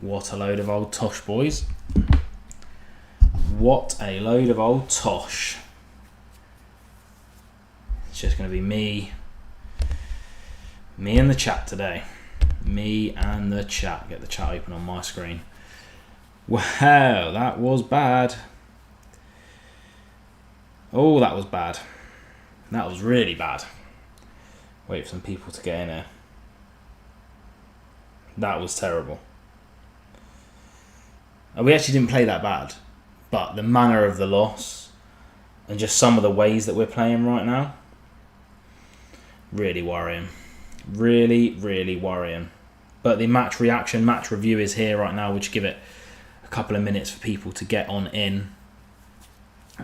What a load of old tosh, boys. What a load of old tosh. It's just going to be me and the chat today. Me and the chat. Get the chat open on my screen. Wow, that was bad. Oh, that was bad. That was really bad. Wait for some people to get in here. That was terrible. We actually didn't play that bad, but the manner of the loss and just some of the ways that we're playing right now, really worrying. Really, really worrying. But the match reaction, match review is here right now. We'll just give it a couple of minutes for people to get on in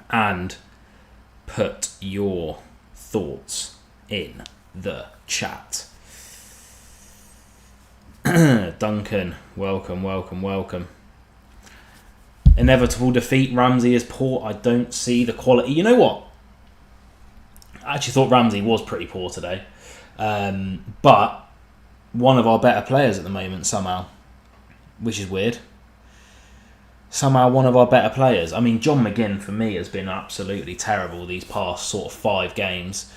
and put your thoughts in the chat. Duncan, welcome, welcome, welcome. Inevitable defeat. Ramsey is poor. I don't see the quality. You know what? I actually thought Ramsey was pretty poor today. But one of our better players at the moment somehow, which is weird. Somehow one of our better players. I mean, John McGinn for me has been absolutely terrible these past sort of 5 games.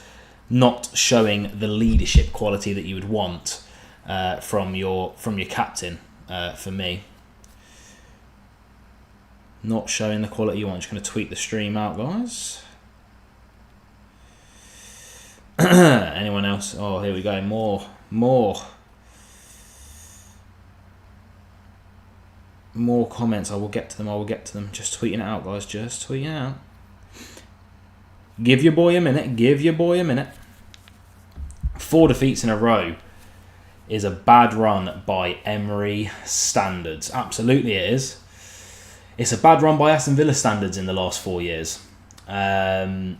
Not showing the leadership quality that you would want from your captain for me. Not showing the quality you want. Just going to tweet the stream out, guys. Anyone else? Oh, here we go. More comments. I will get to them. Just tweeting it out, guys. Just tweeting it out. Give your boy a minute. 4 defeats in a row is a bad run by Emery standards. Absolutely it is. It's a bad run by Aston Villa standards in the last 4 years. I mean,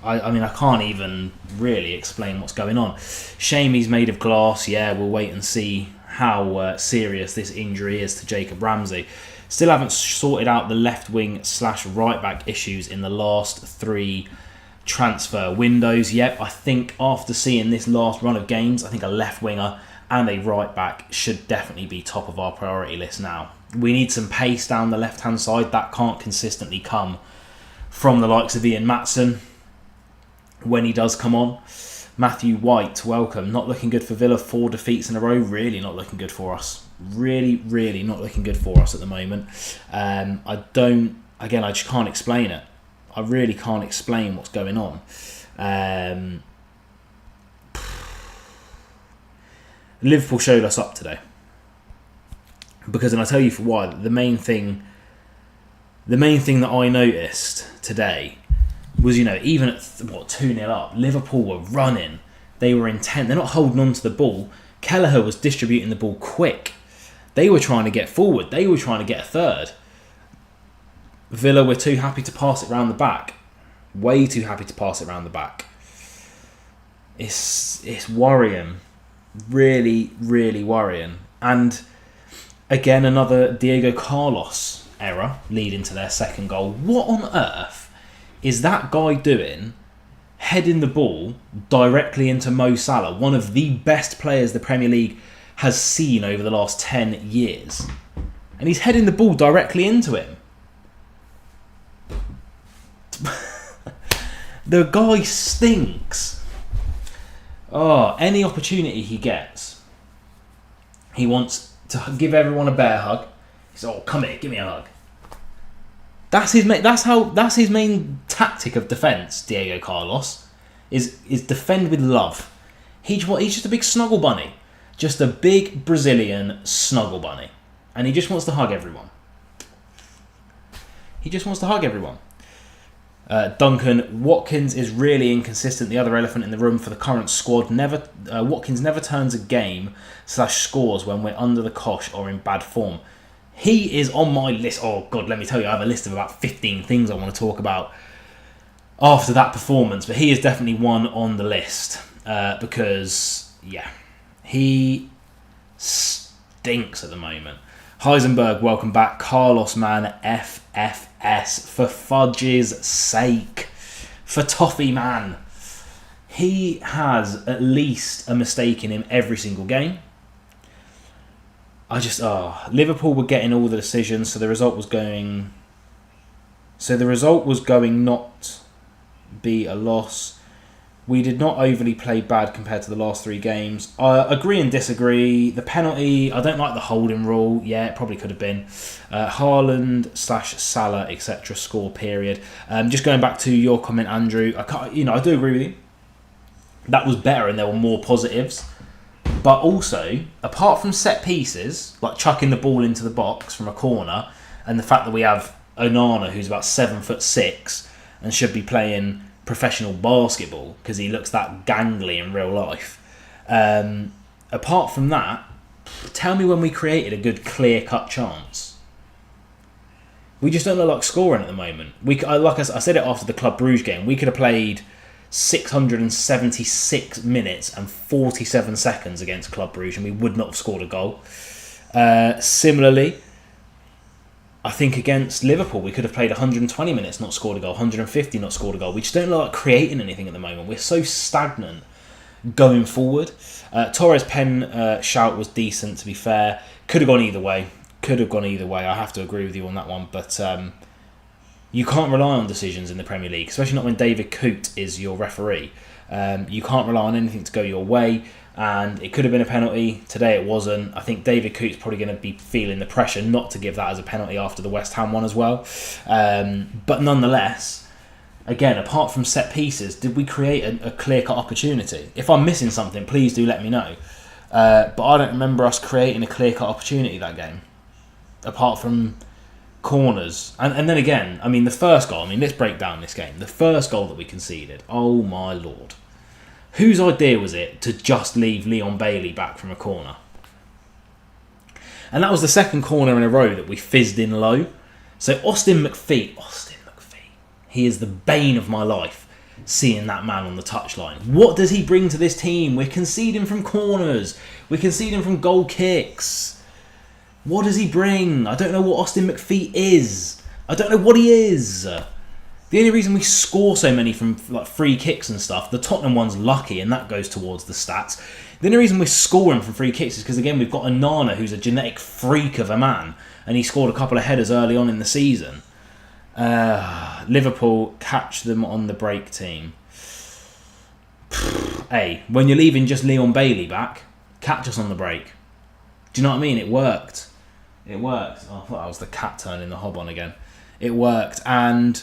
I can't even really explain what's going on. Shame he's made of glass. Yeah, we'll wait and see how serious this injury is to Jacob Ramsey. Still haven't sorted out the left wing / right back issues in the last 3 transfer windows yet. I think after seeing this last run of games, I think a left winger and a right back should definitely be top of our priority list now. We need some pace down the left-hand side. That can't consistently come from the likes of Ian Maatson when he does come on. Matthew White, welcome. Not looking good for Villa. 4 defeats in a row. Really not looking good for us. Really, really not looking good for us at the moment. I just can't explain it. I really can't explain what's going on. Liverpool showed us up today. Because, and I'll tell you for why, the main thing that I noticed today was, even at 2-0 up, Liverpool were running. They were intent. They're not holding on to the ball. Kelleher was distributing the ball quick. They were trying to get forward. They were trying to get a third. Villa were too happy to pass it round the back. Way too happy to pass it round the back. It's worrying. Really, really worrying. And again, another Diego Carlos error leading to their second goal. What on earth is that guy doing heading the ball directly into Mo Salah, one of the best players the Premier League has seen over the last 10 years? And he's heading the ball directly into him. The guy stinks. Oh, any opportunity he gets, he wants to give everyone a bear hug. He's come here, give me a hug. That's his main tactic of defence. Diego Carlos is defend with love. He's just a big snuggle bunny, just a big Brazilian snuggle bunny, and he just wants to hug everyone. Duncan, Watkins is really inconsistent. The other elephant in the room for the current squad. Watkins never turns a game / scores when we're under the cosh or in bad form. He is on my list. Oh God, let me tell you, I have a list of about 15 things I want to talk about after that performance. But he is definitely one on the list because, yeah, he stinks at the moment. Heisenberg, welcome back. Carlos, man, FFS, for fudge's sake. For toffee, man. He has at least a mistake in him every single game. Liverpool were getting all the decisions, so the result was going. So the result was going not be a loss. We did not overly play bad compared to the last 3 games. I agree and disagree. The penalty, I don't like the holding rule. Yeah, it probably could have been. Haaland/Salah, etc. score period. Just going back to your comment, Andrew. I do agree with you. That was better and there were more positives. But also, apart from set pieces, like chucking the ball into the box from a corner, and the fact that we have Onana, who's about 7'6" and should be playing professional basketball because he looks that gangly in real life. Apart from that, tell me when we created a good clear-cut chance. We just don't look like scoring at the moment. I said it after the Club Brugge game, we could have played 676 minutes and 47 seconds against Club Brugge and we would not have scored a goal. Similarly, I think against Liverpool we could have played 120 minutes, not scored a goal, 150 not scored a goal. We just don't look like creating anything at the moment. We're so stagnant going forward. Torres' pen shout was decent, to be fair. Could have gone either way. I have to agree with you on that one. But you can't rely on decisions in the Premier League, especially not when David Coote is your referee. You can't rely on anything to go your way. And it could have been a penalty. Today it wasn't. I think David Coote's probably going to be feeling the pressure not to give that as a penalty after the West Ham one as well. But nonetheless, again, apart from set pieces, did we create a clear-cut opportunity? If I'm missing something, please do let me know. But I don't remember us creating a clear-cut opportunity that game, apart from corners. And then again, I mean, the first goal, let's break down this game. The first goal that we conceded, oh my lord. Whose idea was it to just leave Leon Bailey back from a corner? And that was the second corner in a row that we fizzed in low. So Austin McPhee, he is the bane of my life, seeing that man on the touchline. What does he bring to this team? We're conceding from corners. We're conceding from goal kicks. What does he bring? I don't know what Austin McPhee is. I don't know what he is. The only reason we score so many from free kicks and stuff, the Tottenham one's lucky and that goes towards the stats. The only reason we're scoring from free kicks is because, again, we've got Onana, who's a genetic freak of a man, and he scored a couple of headers early on in the season. Liverpool catch them on the break, team. Hey, when you're leaving just Leon Bailey back, catch us on the break. Do you know what I mean? It worked. Oh, I thought that was the cat turning the hob on again. It worked, and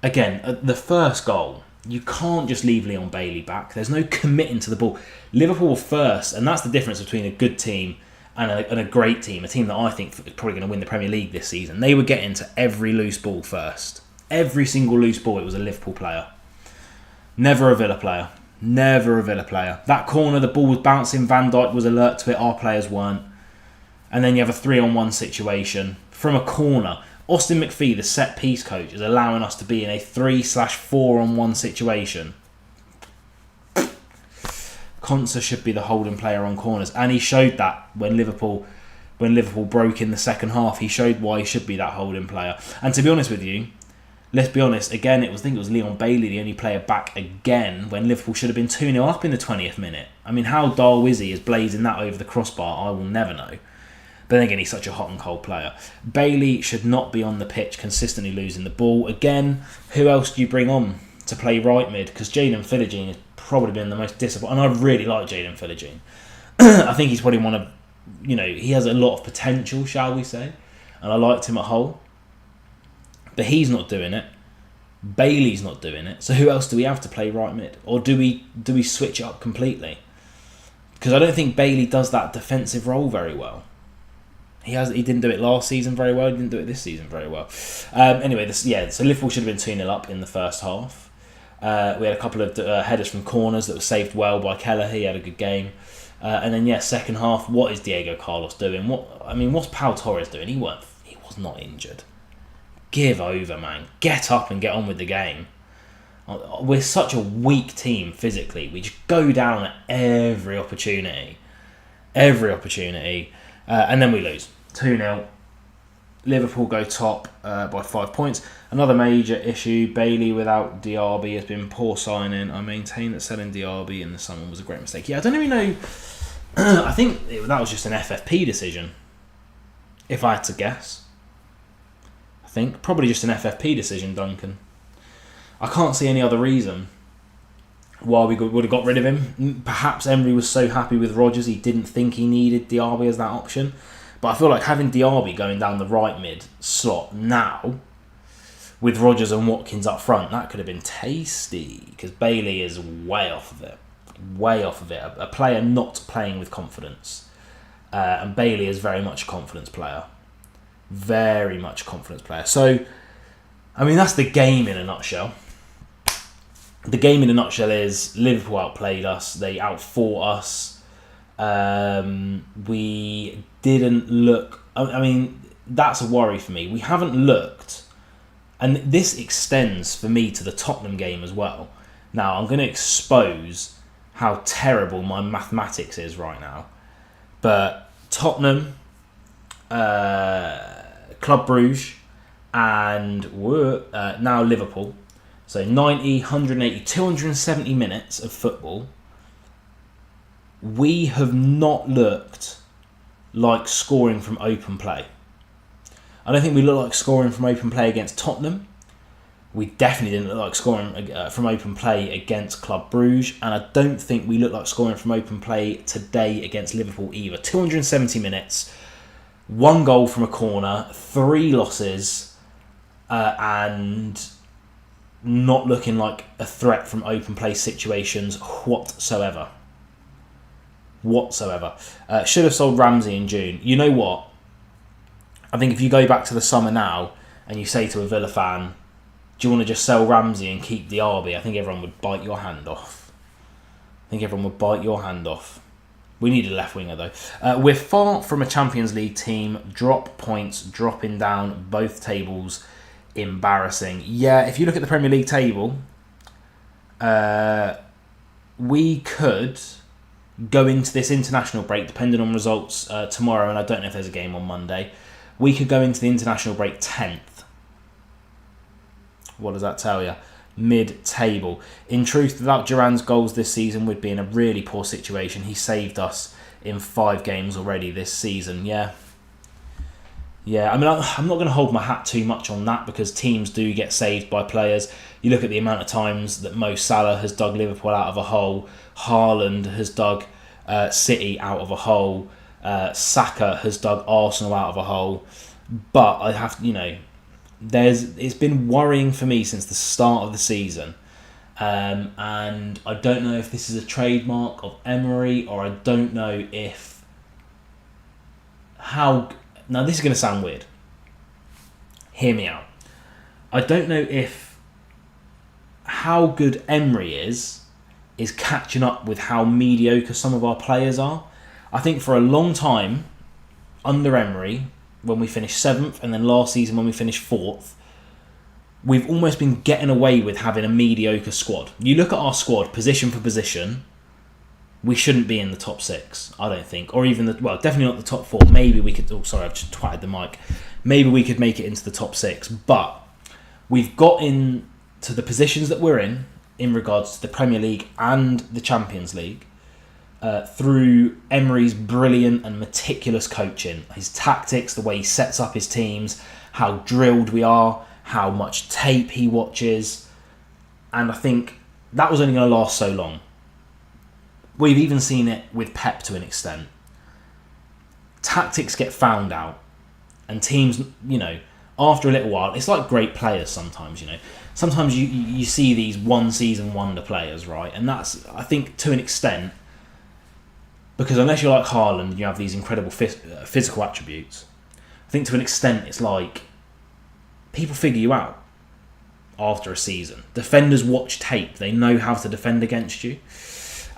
again, the first goal, you can't just leave Leon Bailey back. There's no committing to the ball. Liverpool were first, and that's the difference between a good team and a great team, a team that I think is probably going to win the Premier League this season. They were getting to every loose ball first. Every single loose ball, it was a Liverpool player. Never a Villa player. That corner, the ball was bouncing, Van Dijk was alert to it, our players weren't. And then you have a 3-on-1 situation from a corner. Austin McPhee, the set-piece coach, is allowing us to be in a 3/4-on-1 situation. Konsa should be the holding player on corners, and he showed that when Liverpool broke in the second half. He showed why he should be that holding player. And to be honest with you, let's be honest, again, I think it was Leon Bailey, the only player back again, when Liverpool should have been 2-0 up in the 20th minute. How Darwizzy is blazing that over the crossbar, I will never know. But then again, he's such a hot and cold player. Bailey should not be on the pitch consistently losing the ball. Again, who else do you bring on to play right mid? Because Jaden Philogene has probably been the most disappointing. And I really like Jaden Philogene. I think he's probably one of, he has a lot of potential, shall we say. And I liked him at Hull. But he's not doing it. Bailey's not doing it. So who else do we have to play right mid? Or do we switch it up completely? Because I don't think Bailey does that defensive role very well. He didn't do it last season very well. He didn't do it this season very well. Anyway, so Liverpool should have been 2-0 up in the first half. We had a couple of headers from corners that were saved well by Keller. He had a good game. And then, second half, what is Diego Carlos doing? What's Pau Torres doing? He was not injured. Give over, man. Get up and get on with the game. We're such a weak team physically. We just go down at every opportunity. And then we lose 2-0. Liverpool go top by 5 points. Another major issue, Bailey without Diaby has been poor signing. I maintain that selling Diaby in the summer was a great mistake. Yeah, I don't even know I think that was just an FFP decision, if I had to guess. I think probably just an FFP decision, Duncan. I can't see any other reason why we would have got rid of him. Perhaps Emery was so happy with Rodgers he didn't think he needed Diaby as that option. But I feel like having Diaby going down the right mid slot now, with Rodgers and Watkins up front, that could have been tasty. Because Bailey is way off of it. Way off of it. A player not playing with confidence. And Bailey is very much a confidence player. Very much a confidence player. So, I mean, that's the game in a nutshell. The game in a nutshell is Liverpool outplayed us. They outfought us. We didn't look... I mean, that's a worry for me. We haven't looked... And this extends for me to the Tottenham game as well. Now, I'm going to expose how terrible my mathematics is right now. But Tottenham, Club Brugge, and now Liverpool. So 90, 180, 270 minutes of football. We have not looked like scoring from open play. I don't think we look like scoring from open play against Tottenham. We definitely didn't look like scoring from open play against Club Brugge. And I don't think we look like scoring from open play today against Liverpool either. 270 minutes, 1 goal from a corner, 3 losses, and not looking like a threat from open play situations whatsoever. Should have sold Ramsey in June. You know what? I think if you go back to the summer now and you say to a Villa fan, do you want to just sell Ramsey and keep Diaby? I think everyone would bite your hand off. We need a left winger though. We're far from a Champions League team. Drop points, dropping down both tables. Embarrassing. Yeah, if you look at the Premier League table, we could go into this international break, depending on results tomorrow, and I don't know if there's a game on Monday. We could go into the international break 10th. What does that tell you? Mid-table. In truth, without Duran's goals this season, we'd be in a really poor situation. He saved us in 5 games already this season. Yeah, I mean, I'm not going to hold my hat too much on that because teams do get saved by players. You look at the amount of times that Mo Salah has dug Liverpool out of a hole. Haaland has dug City out of a hole. Saka has dug Arsenal out of a hole. But I have to, it's been worrying for me since the start of the season. And I don't know if this is a trademark of Emery or I don't know if... Now, this is going to sound weird. Hear me out. I don't know if how good Emery is catching up with how mediocre some of our players are. I think for a long time, under Emery, when we finished 7th, and then last season when we finished 4th, we've almost been getting away with having a mediocre squad. You look at our squad, position for position, we shouldn't be in the top 6, I don't think. Or even, definitely not the top 4. Maybe we could... Oh, sorry, I've just twatted the mic. Maybe we could make it into the top 6. But we've got into the positions that we're in regards to the Premier League and the Champions League, through Emery's brilliant and meticulous coaching. His tactics, the way he sets up his teams, how drilled we are, how much tape he watches. And I think that was only going to last so long. We've even seen it with Pep to an extent. Tactics get found out. And teams, after a little while, it's like great players sometimes, Sometimes you see these one-season wonder players, right? And that's, I think, to an extent, because unless you're like Haaland, you have these incredible physical attributes. I think to an extent, it's like people figure you out after a season. Defenders watch tape. They know how to defend against you.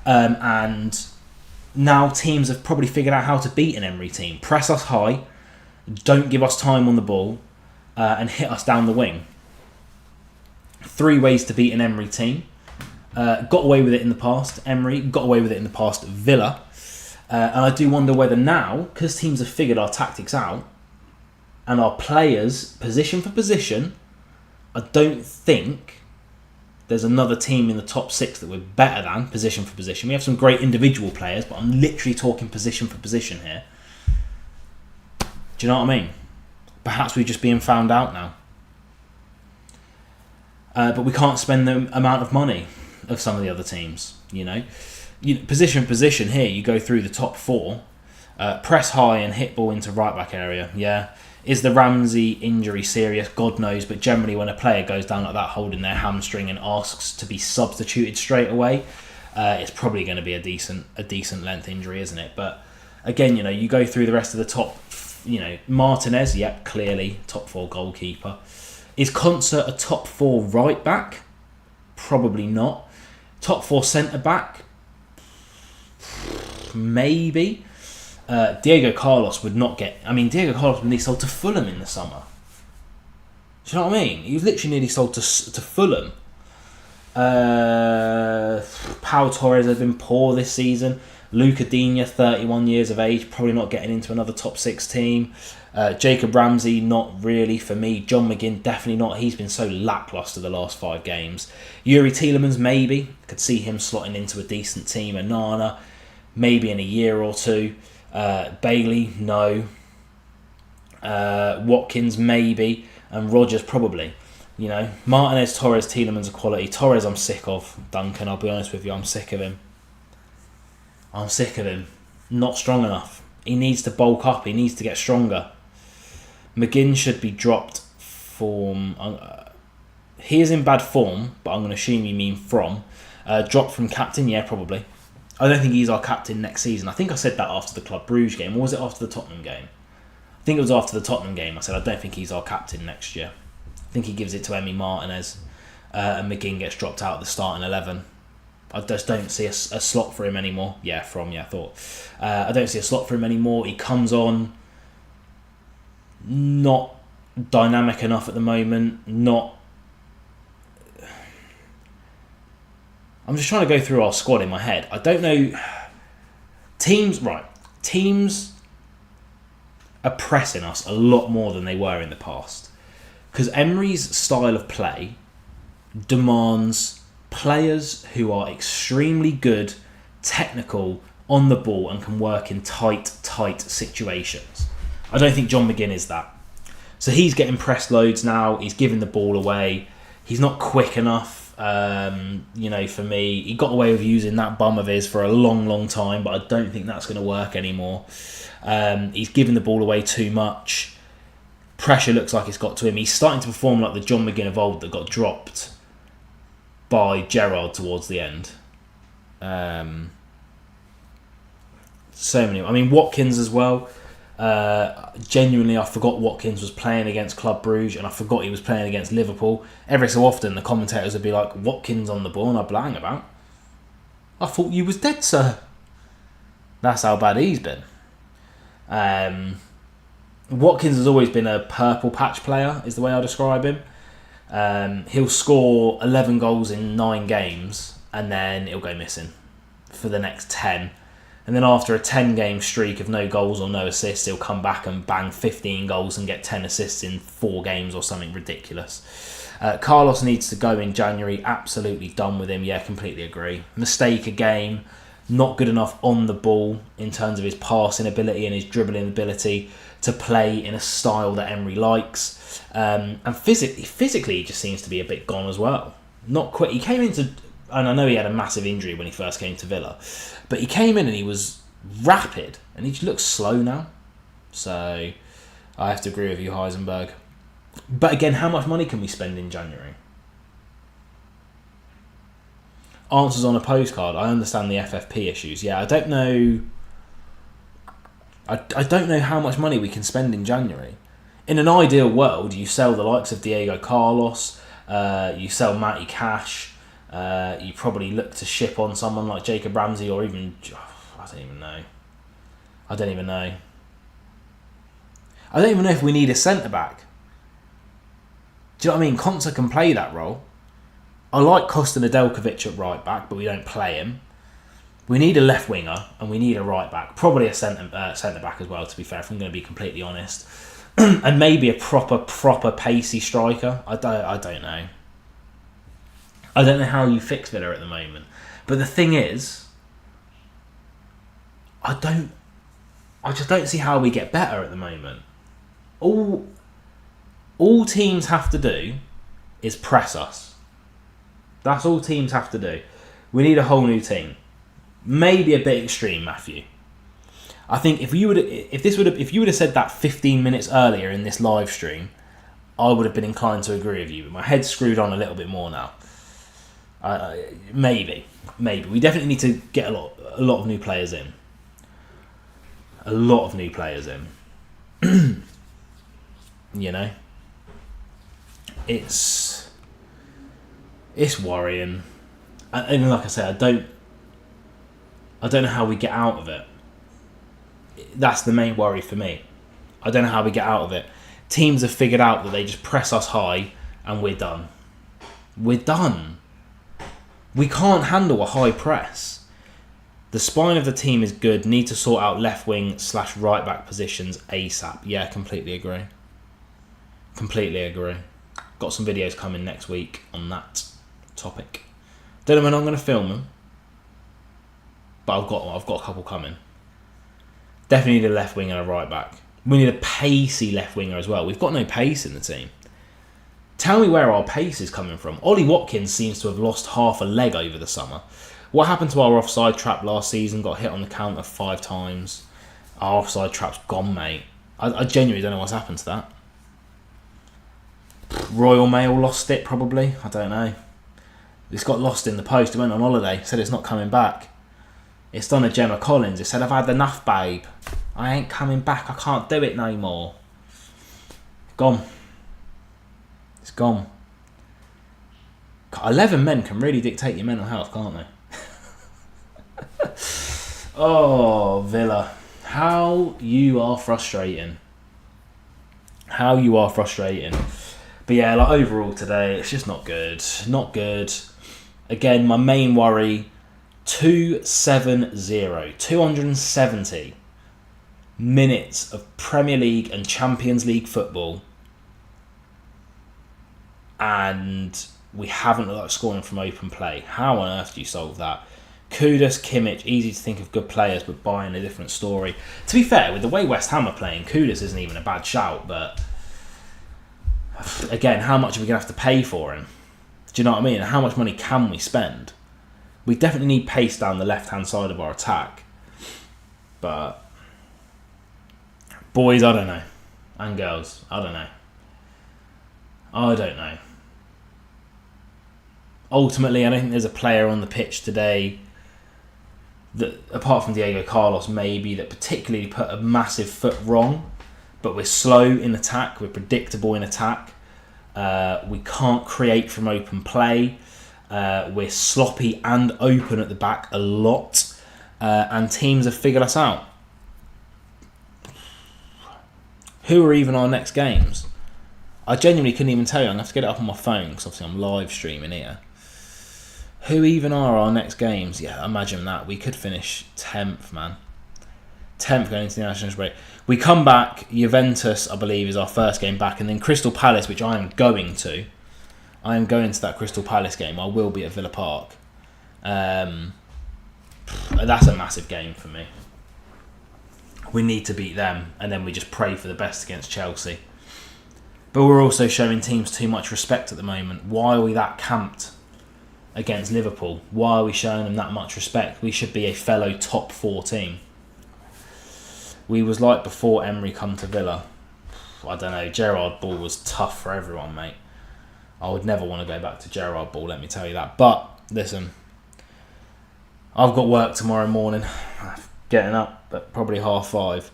And now teams have probably figured out how to beat an Emery team. Press us high, don't give us time on the ball, and hit us down the wing. 3 ways to beat an Emery team. Got away with it in the past, Emery. Got away with it in the past, Villa. And I do wonder whether now, because teams have figured our tactics out, and our players, position for position, I don't think there's another team in the top 6 that we're better than, position for position. We have some great individual players, but I'm literally talking position for position here. Do you know what I mean? Perhaps we're just being found out now. But we can't spend the amount of money of some of the other teams, Position for position here, you go through the top 4, press high and hit ball into right back area, yeah. Is the Ramsey injury serious? God knows, but generally when a player goes down like that holding their hamstring and asks to be substituted straight away, it's probably going to be a decent length injury, isn't it? But again, you go through the rest of the top, Martinez, yep, clearly top 4 goalkeeper. Is Concert a top 4 right back? Probably not. Top 4 centre back? Maybe. Diego Carlos would not get... Diego Carlos was nearly sold to Fulham in the summer. Do you know what I mean? He was literally nearly sold to Fulham. Pau Torres has been poor this season. Luca Digne, 31 years of age, probably not getting into another top 6 team. Jacob Ramsey, not really for me. John McGinn, definitely not. He's been so lacklustre the last 5 games. Yuri Tielemans, maybe. Could see him slotting into a decent team. Anana, maybe in a year or 2. Bailey, no. Watkins, maybe. And Rodgers, probably. Martinez, Torres, Tielemans are quality. Torres, I'm sick of. Duncan, I'll be honest with you, I'm sick of him. Not strong enough. He needs to bulk up. He needs to get stronger. McGinn should be dropped from... he is in bad form, but I'm going to assume you mean from. Dropped from captain? Yeah, probably. I don't think he's our captain next season. I think I said that after the Club Brugge game. Or was it after the Tottenham game? I think it was after the Tottenham game. I said, I don't think he's our captain next year. I think he gives it to Emi Martinez. And McGinn gets dropped out of the starting 11. I just don't see a slot for him anymore. I thought. I don't see a slot for him anymore. He comes on not dynamic enough at the moment. I'm just trying to go through our squad in my head. I don't know. Teams are pressing us a lot more than they were in the past. Because Emery's style of play demands players who are extremely good, technical, on the ball and can work in tight situations. I don't think John McGinn is that. So he's getting pressed loads now. He's giving the ball away. He's not quick enough. For me, he got away with using that bum of his for a long time, but I don't think that's going to work anymore. He's giving the ball away too much. Pressure looks like it's got to him. He's starting to perform like the John McGinn of old that got dropped by Gerrard towards the end. So many. Watkins as well. Genuinely, I forgot Watkins was playing against Club Brugge, and I forgot he was playing against Liverpool. Every so often, the commentators would be like, "Watkins on the ball," and I'd be like, about. I thought you was dead, sir. That's how bad he's been. Watkins has always been a purple patch player, is the way I describe him. He'll score 11 goals in 9 games, and then he'll go missing for the next 10. And then after a 10-game streak of no goals or no assists, he'll come back and bang 15 goals and get 10 assists in 4 games or something ridiculous. Carlos needs to go in January. Absolutely done with him. Yeah, completely agree. Mistake a game. Not good enough on the ball in terms of his passing ability and his dribbling ability to play in a style that Emery likes. And physically, he just seems to be a bit gone as well. Not quick. He came into... And I know he had a massive injury when he first came to Villa. But he came in and he was rapid. And he just looks slow now. So I have to agree with you, Heisenberg. But again, how much money can we spend in January? Answers on a postcard. I understand the FFP issues. Yeah, I don't know... I don't know how much money we can spend in January. In an ideal world, you sell the likes of Diego Carlos. You sell Matty Cash. You probably look to ship on someone like Jacob Ramsey or even... I don't even know. I don't even know if we need a centre-back. Do you know what I mean? Konsa can play that role. I like Costa Nedeljkovic at right-back, but we don't play him. We need a left winger and we need a right-back. Probably a centre-back as well, to be fair, if I'm going to be completely honest. And maybe a proper pacey striker. I don't know. I don't know how you fix Villa at the moment. But the thing is, I just don't see how we get better at the moment. All teams have to do is press us. That's all teams have to do. We need a whole new team. Maybe a bit extreme, Matthew. I think if you would have said that 15 minutes earlier in this live stream, I would have been inclined to agree with you. But my head's screwed on a little bit more now. Maybe we definitely need to get a lot of new players in. A lot of new players in. You know, it's worrying, and like I said, I don't know how we get out of it. That's the main worry for me. I don't know how we get out of it. Teams have figured out that they just press us high and we're done. We're done. We can't handle a high press. The spine of the team is good. Need to sort out left wing / right back positions ASAP. Yeah, completely agree. Completely agree. Got some videos coming next week on that topic. Don't know when I'm going to film them, but I've got a couple coming. Definitely need a left wing and a right back. We need a pacey left winger as well. We've got no pace in the team. Tell me where our pace is coming from. Ollie Watkins seems to have lost half a leg over the summer. What happened to our offside trap last season? Got hit on the counter 5 times. Our offside trap's gone, mate. I genuinely don't know what's happened to that. Royal Mail lost it, probably. I don't know. It's got lost in the post. It went on holiday. Said it's not coming back. It's done a Gemma Collins. It said, I've had enough, babe. I ain't coming back. I can't do it no more. Gone. It's gone. 11 men can really dictate your mental health, can't they? Oh, Villa. How you are frustrating. How you are frustrating. But yeah, like overall today, it's just not good. Not good. Again, my main worry, 270 minutes of Premier League and Champions League football, and we haven't looked like scoring from open play. How on earth do you solve that? Kudus, Kimmich, easy to think of good players, but Bayern a different story. To be fair, with the way West Ham are playing, Kudus isn't even a bad shout, but again, how much are we going to have to pay for him? Do you know what I mean? And how much money can we spend? We definitely need pace down the left-hand side of our attack. But, boys, I don't know. And girls, I don't know. I don't know. Ultimately, I don't think there's a player on the pitch today that, apart from Diego Carlos, maybe, that particularly put a massive foot wrong. But we're slow in attack. We're predictable in attack. We can't create from open play. We're sloppy and open at the back a lot. And teams have figured us out. Who are even our next games? I genuinely couldn't even tell you. I'm going to have to get it up on my phone because obviously I'm live streaming here. Who even are our next games? Yeah, imagine that. We could finish 10th, man. 10th going into the national break. We come back. Juventus, I believe, is our first game back. And then Crystal Palace, which I am going to. I am going to that Crystal Palace game. I will be at Villa Park. That's a massive game for me. We need to beat them. And then we just pray for the best against Chelsea. But we're also showing teams too much respect at the moment. Why are we that camped against Liverpool? Why are we showing them that much respect? We should be a fellow top 4 team. We was like before Emery come to Villa. I don't know. Gerrard Ball was tough for everyone, mate. I would never want to go back to Gerrard Ball, let me tell you that. But, listen. I've got work tomorrow morning. Getting up at probably 5:30.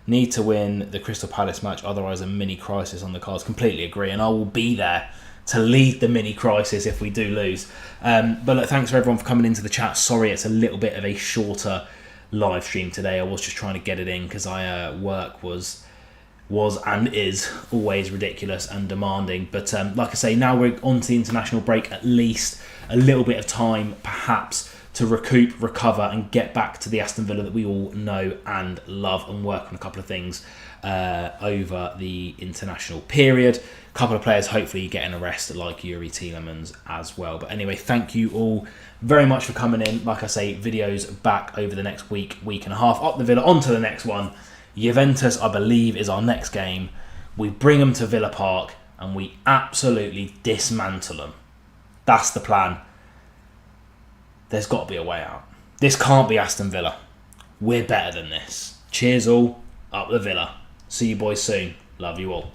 Need to win the Crystal Palace match, otherwise a mini crisis on the cards. Completely agree, and I will be there to lead the mini crisis if we do lose. But look, thanks for everyone for coming into the chat. Sorry, it's a little bit of a shorter live stream today. I was just trying to get it in because work was and is always ridiculous and demanding. But like I say, now we're on to the international break. At least a little bit of time, perhaps, to recoup, recover, and get back to the Aston Villa that we all know and love, and work on a couple of things over the international period. A couple of players hopefully getting a rest, like Yuri Tielemans as well. But anyway, thank you all very much for coming in. Like I say, videos back over the next week and a half. Up the Villa, on to the next one. Juventus, I believe, is our next game. We bring them to Villa Park and we absolutely dismantle them. That's the plan. There's got to be a way out. This can't be Aston Villa. We're better than this. Cheers all. Up the Villa. See you boys soon. Love you all.